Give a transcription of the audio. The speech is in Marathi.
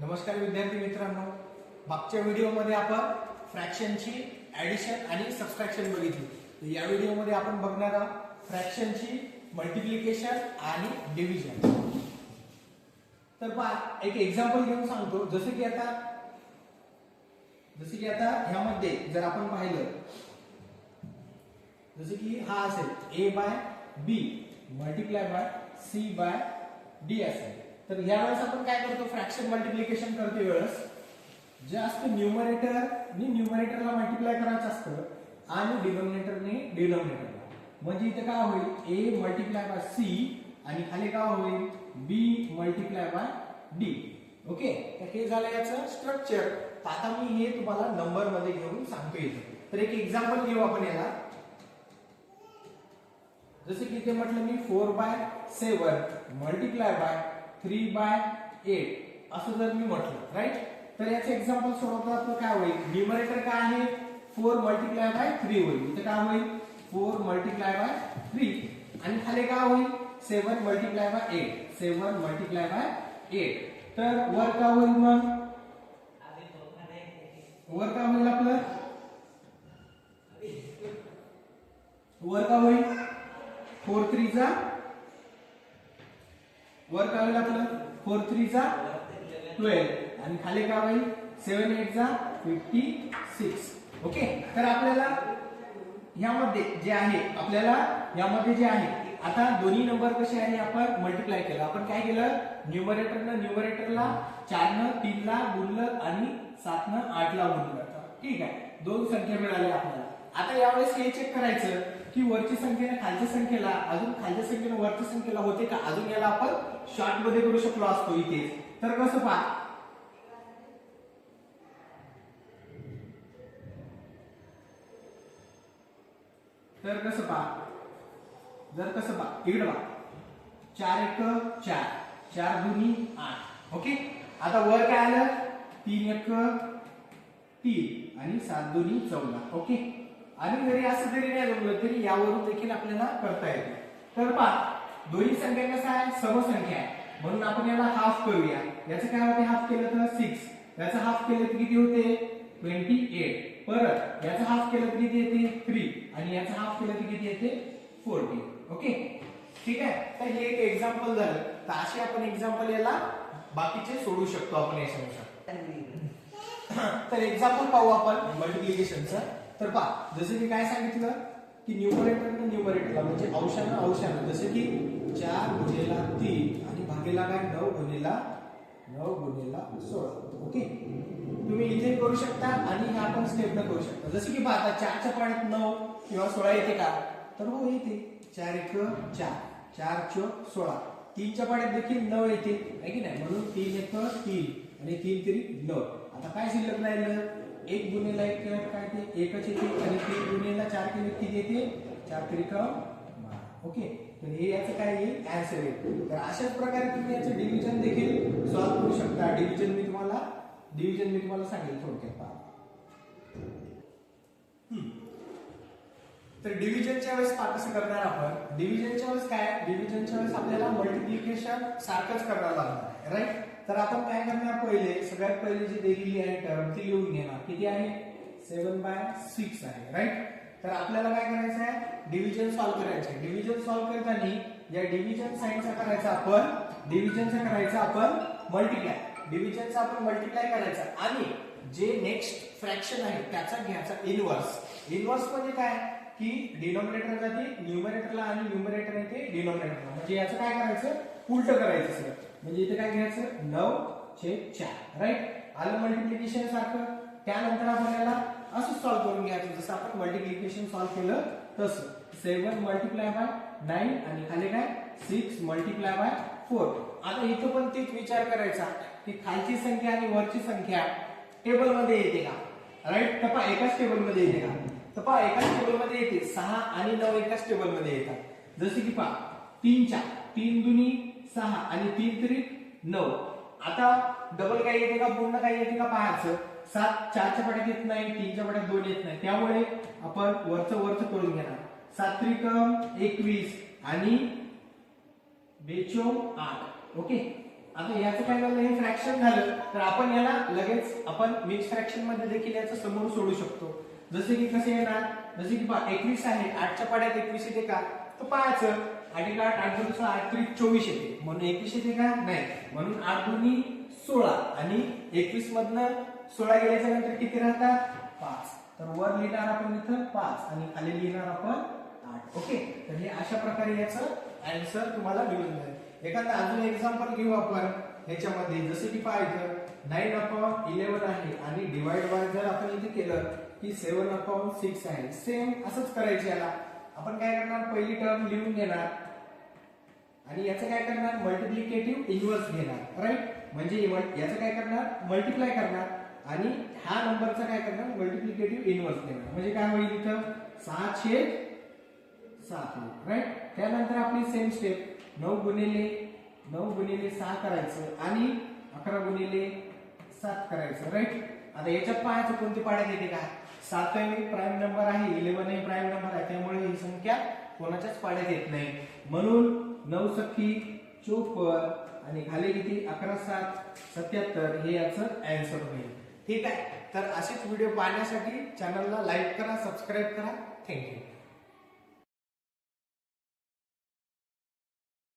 नमस्कार विद्यार्थी मित्रांनो, मागच्या व्हिडिओमध्ये आपण फ्रॅक्शनची ऍडिशन आणि सबट्रॅक्शन बघितली. तर या व्हिडिओमध्ये आपण बघणार आहोत फ्रॅक्शनची मल्टिप्लिकेशन आणि डिव्हिजन. तर पहा, एक एक्झाम्पल घेऊन सांगतो. जसे की आता ह्यामध्ये जर आपण पाहिलं, जसे की हा असेल a/b multiply by c by d असेल. तर यावेळेस आपण काय करतो, फ्रॅक्शन मल्टिप्लिकेशन करते वेळेस जास्त न्यूमरेटरने न्यूमरेटरला मल्टिप्लाय करायचं असतं आणि डिनॉमिनेटरने डिनॉमिनेटरला. म्हणजे इथे काय होईल, a मल्टिप्लाय बाय c आणि खाली काय होईल b multiply by d. Okay, तर हे झालं याचं स्ट्रक्चर. आता मी हे तुम्हाला नंबर मध्ये घेऊन सांगतो इथे. तर एक एक्झाम्पल घेऊ आपण याला. जसे की इथे म्हटलं मी 4/7 मल्टिप्लाय बाय 3/8 असं जर मी म्हटलं, राईट. तर याचे एक्झाम्पल सोडवता काय होईल, न्यूमरेटर काय आहे 4 मल्टिप्लाय बाय 3 होईल. इथे काय होईल 4 मल्टिप्लाय बाय 3 आणि खाली काय होईल 7 मल्टिप्लाय बाय 8 7 मल्टिप्लाय बाय 8. तर वर काय होईल, मग वर काय होईल आपलं, वर काय होईल 4 3 जा, वर काय होईल आपलं 4 3 जा 12 आणि खाली काय होईल 7 8 जा 56. ओके, तर आपल्याला यामध्ये जे आहे आता दोन्ही नंबर कसे आहे आपण मल्टिप्लाय केलं. आपण काय केलं, न्यूमरेटरला 4 न 3 ला गुणलं आणि 7 न 8 ला गुणलं. ठीक आहे, दोन संख्या मिळाल्या आपल्याला. आता यावेळेस हे चेक करायचं की वरची संख्येने खालच्या संख्येला अजून खालच्या संख्येने वरच्या संख्येला होते का, अजून याला आपण शॉर्ट मध्ये करू शकलो असतो इथे. तर कसं पहा, इकडे पहा 4 1 4 4 2 8. ओके, आता वर काय आलं 3 1 3 आणि 7 2 14. ओके, आणि जरी असं जरी नाही जमलं तरी यावरून देखील आपल्याला करता येते. तर पहा, दोन्ही संख्या कसं आहे, समसंख्या आहे, म्हणून आपण याला हाफ करूया. याचं काय होते, हाफ केलं तर 6, याचं हाफ केलं तर किती होते 28. परत याचं हाफ केलं तर किती येते 3 आणि याचं हाफ केलं तर किती येते 40. ओके, ठीक आहे. तर हे एक एक्झाम्पल झालं. तर असे आपण एक्झाम्पल याला बाकीचे सोडू शकतो आपण याच्यानुसार. तर एक्झाम्पल पाहू आपण मल्टिप्लिकेशनचं. तर पहा, जसं की काय सांगितलं की न्यूमरेटरला म्हणजे अंशानं जसं की 4 गुणिले 3 आणि भागेला काय 9 गुणिले 16. ओके, तुम्ही इथे करू शकता आणि हे आपण स्टेप न करू शकता. जसं की पहा, आता 4 च्या पाड्यात 9 किंवा 16 येते का, तर हो येते. 4 1 4 4 4 16. 3 च्या पाड्यात देखील 9 येते, आहे की नाही, म्हणून 3 1 3 आणि 3 3 9. आता काय शिल्लक राहिलं, 1 गुणिले 1 काय ते 1च येते आणि 3 गुणिले 4 केले किती येते 4 3 12. ओके, तर हे याचं काय येईल, आन्सर येईल. तर अशाच प्रकारे तुम्ही याचं डिव्हिजन देखील सॉल्व्ह करू शकता. डिव्हिजन मी तुम्हाला सांगेल थोडक्यात. तर डिव्हिजनच्या वेळेस कसं करणार आपण, डिव्हिजनच्या वेळेस आपल्याला मल्टिप्लिकेशन सारखंच करावं लागणार आहे, राईट. तर आपण काय करणार, सगळ्यात पहिले जी दिलेली आहे टर्म ती लिहून घेणार. किती आहे 7/6 आहे, राईट. तर आपल्याला काय करायचं आहे, डिव्हिजन सॉल्व्ह करायचं आहे. डिव्हिजन सॉल्व्ह करताना या डिव्हिजन साइनचा करायचा आपण मल्टिप्लाय. डिव्हिजनचा आपण मल्टिप्लाय करायचा आणि जे नेक्स्ट फ्रॅक्शन आहे त्याचा घ्यायचा इनव्हर्स. इनव्हर्स म्हणजे काय की डिनॉमिनेटरला ते न्यूमरेटरला आणि न्यूमरेटर आहे ते डिनॉमिनेटरला. म्हणजे याचं काय करायचं, उलट करायचं सर. म्हणजे इथे काय घ्यायचं 9/4, राईट. आलं मल्टिप्लिकेशन सारखं. त्यानंतर आपण याला असं सॉल्व्ह करून घ्यायचं जसं आपण मल्टिप्लिकेशन सॉल्व्ह केलं तसं. 7 मल्टिप्लाय बाय 9 आणि खाली काय 6 मल्टिप्लाय बाय 4. आता इथं पण तेच विचार करायचा की खालची संख्या आणि वरची संख्या टेबल मध्ये येते का, राईट. तर पहा एकाच टेबल मध्ये येते का, तर पहा एकाच टेबल मध्ये येते. 6 आणि 9 एकाच टेबल मध्ये येतात. जसे की पहा 3 4 3 2 6 आणि 3 3 9. आता डबल काय येते का, पूर्ण काय येते का पाहायचं. 7 4 च्या पाड्यात येत नाही, 3 च्या पाड्यात 2 येत नाही, त्यामुळे आपण वरचं करून घेणार. 7 3 21 आणि 2 8. ओके, आता याचं काय झालं, हे फ्रॅक्शन झालं तर आपण याला लगेच आपण मिक्स फ्रॅक्शन मध्ये देखील याचं समोर सोडू शकतो. जसे की कसे येणार, जसे की 21 आहे, 8च्या पाड्यात 21 येते का, तर पाहायचं 8 1 8 8 2 8 3 24 येते, म्हणून 21 येते का, नाही, म्हणून 8 2 16 आणि 21 मधनं 16 गेल्याच्या नंतर किती राहतात, 5. तर वर लिहिणार आपण इथं 5 आणि खाली लिहिणार आपण 8. ओके, तर हे अशा प्रकारे याचं आन्सर तुम्हाला मिळून जाईल. एखादा अजून एक्झाम्पल घेऊ आपण ह्याच्यामध्ये. जसे की पाहायचं 9/11 आहे आणि डिवाइड बाय जर आपण इथे केलं की 7/6 आहे, सेम असंच करायचं. याला आपण काय करणार, पहिली टर्म लिहून घेणार आणि याचं काय करणार, मल्टिप्लिकेटिव्ह इन्व्हर्स घेणार, राईट. म्हणजे याचं काय करणार, मल्टिप्लाय करणार आणि ह्या नंबरचं काय करणार, मल्टिप्लिकेटिव्ह इन्व्हर्स घेणार. म्हणजे काय होईल, इथं 6/7 होईल, राईट. त्यानंतर आपली सेम स्टेप 9 गुणिले 6 करायचं आणि 11 गुणिले 7 करायचं, राईट. आता याच्यात पाहायचं कोणती पाड्यात येते का, 7 प्राईम नंबर आहे, 11 हे प्राईम नंबर आहे, त्यामुळे ही संख्या कोणाच्याच पाड्यात येत नाही. म्हणून 9 सख्खी 54 आणि खाली किती, 11 7 77, हे याचं आन्सर होईल. ठीक आहे. तर असेच व्हिडिओ पाहण्यासाठी चॅनलला लाईक करा, सबस्क्राईब करा. थँक्यू.